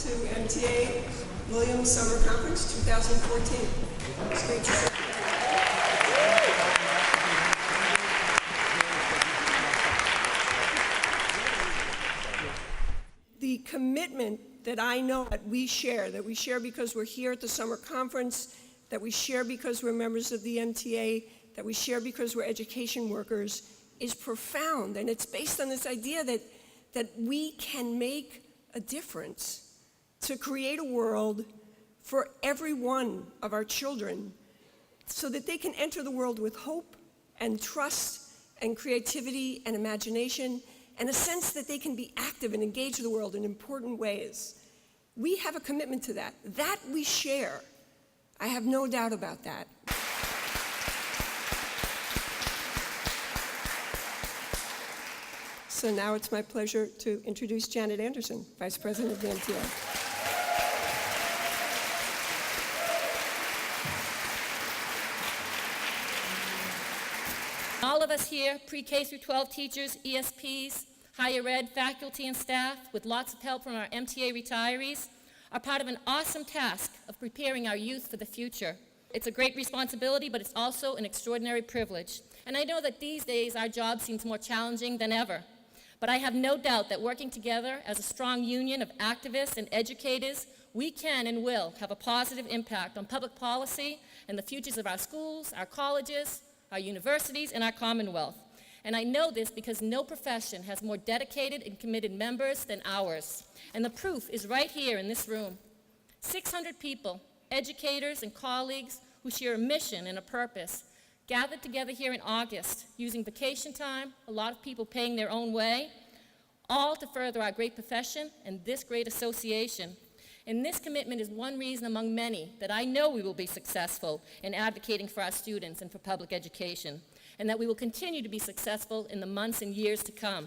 to MTA Williams Summer Conference 2014. It's great to see you. The commitment that I know that we share because we're here at the summer conference, that we share because we're members of the MTA, that we share because we're education workers, is profound. And it's based on this idea that we can make a difference to create a world for every one of our children so that they can enter the world with hope and trust and creativity and imagination and a sense that they can be active and engage the world in important ways. We have a commitment to that. That we share. I have no doubt about that. So now it's my pleasure to introduce Janet Anderson, Vice President of the MTA. All of us here, pre-K through 12 teachers, ESPs, higher ed, faculty and staff, with lots of help from our MTA retirees, are part of an awesome task of preparing our youth for the future. It's a great responsibility, but it's also an extraordinary privilege. And I know that these days our job seems more challenging than ever. But I have no doubt that working together as a strong union of activists and educators, we can and will have a positive impact on public policy and the futures of our schools, our colleges, our universities, and our Commonwealth. And I know this because no profession has more dedicated and committed members than ours. And the proof is right here in this room. 600 people, educators and colleagues who share a mission and a purpose, gathered together here in August, using vacation time, a lot of people paying their own way, all to further our great profession and this great association. And this commitment is one reason among many that I know we will be successful in advocating for our students and for public education, and that we will continue to be successful in the months and years to come.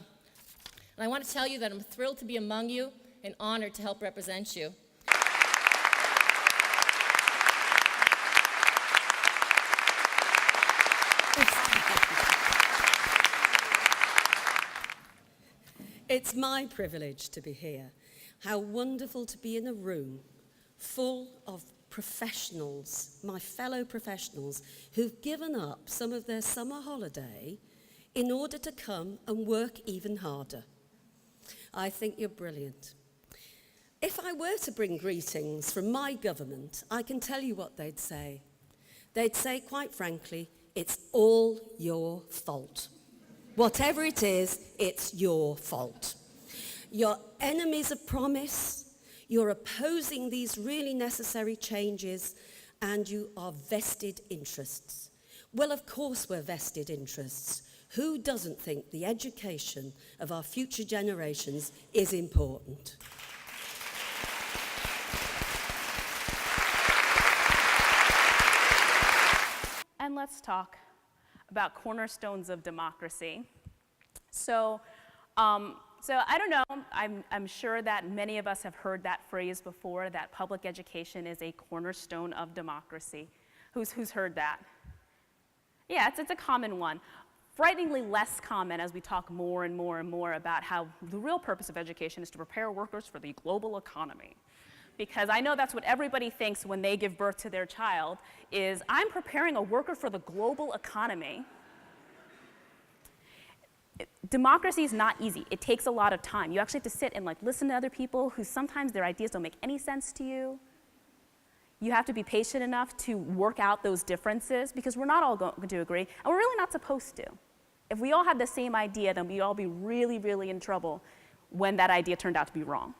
And I want to tell you that I'm thrilled to be among you and honored to help represent you. It's my privilege to be here. How wonderful to be in a room full of professionals, my fellow professionals, who've given up some of their summer holiday in order to come and work even harder. I think you're brilliant. If I were to bring greetings from my government, I can tell you what they'd say. They'd say, quite frankly, it's all your fault. Whatever it is, it's your fault. You're enemies of promise, you're opposing these really necessary changes, and you are vested interests. Well, of course we're vested interests. Who doesn't think the education of our future generations is important? And let's talk about cornerstones of democracy. So I don't know, I'm sure that many of us have heard that phrase before, that public education is a cornerstone of democracy. Who's heard that? Yeah, it's a common one. Frighteningly less common as we talk more and more and more about how the real purpose of education is to prepare workers for the global economy. Because I know that's what everybody thinks when they give birth to their child, is I'm preparing a worker for the global economy. Democracy is not easy. It takes a lot of time. You actually have to sit and listen to other people who sometimes their ideas don't make any sense to you. You have to be patient enough to work out those differences because we're not all going to agree, and we're really not supposed to. If we all had the same idea, then we'd all be really, really in trouble when that idea turned out to be wrong.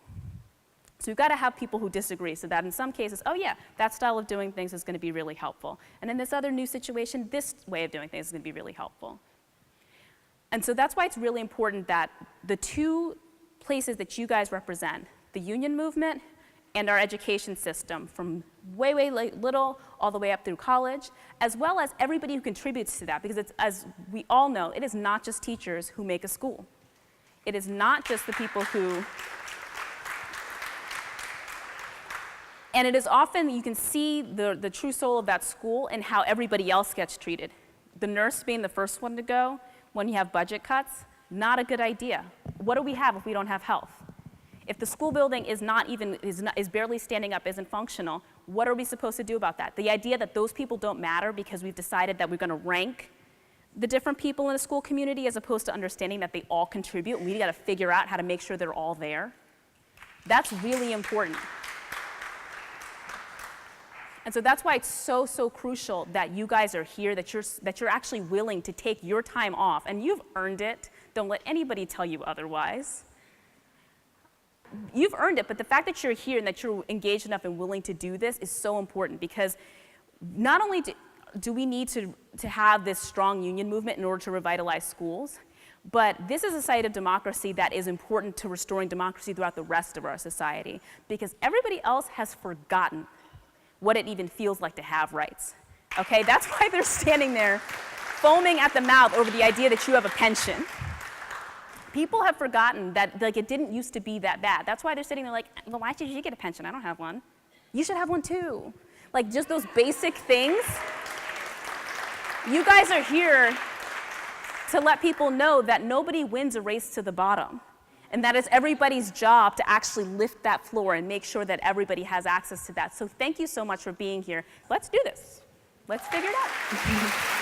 So we've got to have people who disagree so that in some cases, oh yeah, that style of doing things is going to be really helpful. And in this other new situation, this way of doing things is going to be really helpful. And so that's why it's really important that the two places that you guys represent, the union movement and our education system, from way, way little all the way up through college, as well as everybody who contributes to that, because it's, as we all know, it is not just teachers who make a school. It is not just the people who, and it is often, you can see the true soul of that school and how everybody else gets treated. The nurse being the first one to go when you have budget cuts, not a good idea. What do we have if we don't have health? If the school building is barely standing up, isn't functional, what are we supposed to do about that? The idea that those people don't matter because we've decided that we're going to rank the different people in a school community as opposed to understanding that they all contribute. We got to figure out how to make sure they're all there. That's really important. And so that's why it's so, so crucial that you guys are here, that you're actually willing to take your time off, and you've earned it. Don't let anybody tell you otherwise. You've earned it, but the fact that you're here and that you're engaged enough and willing to do this is so important, because not only do we need to have this strong union movement in order to revitalize schools, but this is a site of democracy that is important to restoring democracy throughout the rest of our society, because everybody else has forgotten what it even feels like to have rights. Okay, that's why they're standing there foaming at the mouth over the idea that you have a pension. People have forgotten that it didn't used to be that bad. That's why they're sitting there like, well, why should you get a pension? I don't have one. You should have one too. Like, just those basic things. You guys are here to let people know that nobody wins a race to the bottom, and that it's everybody's job to actually lift that floor and make sure that everybody has access to that. So thank you so much for being here. Let's do this. Let's figure it out.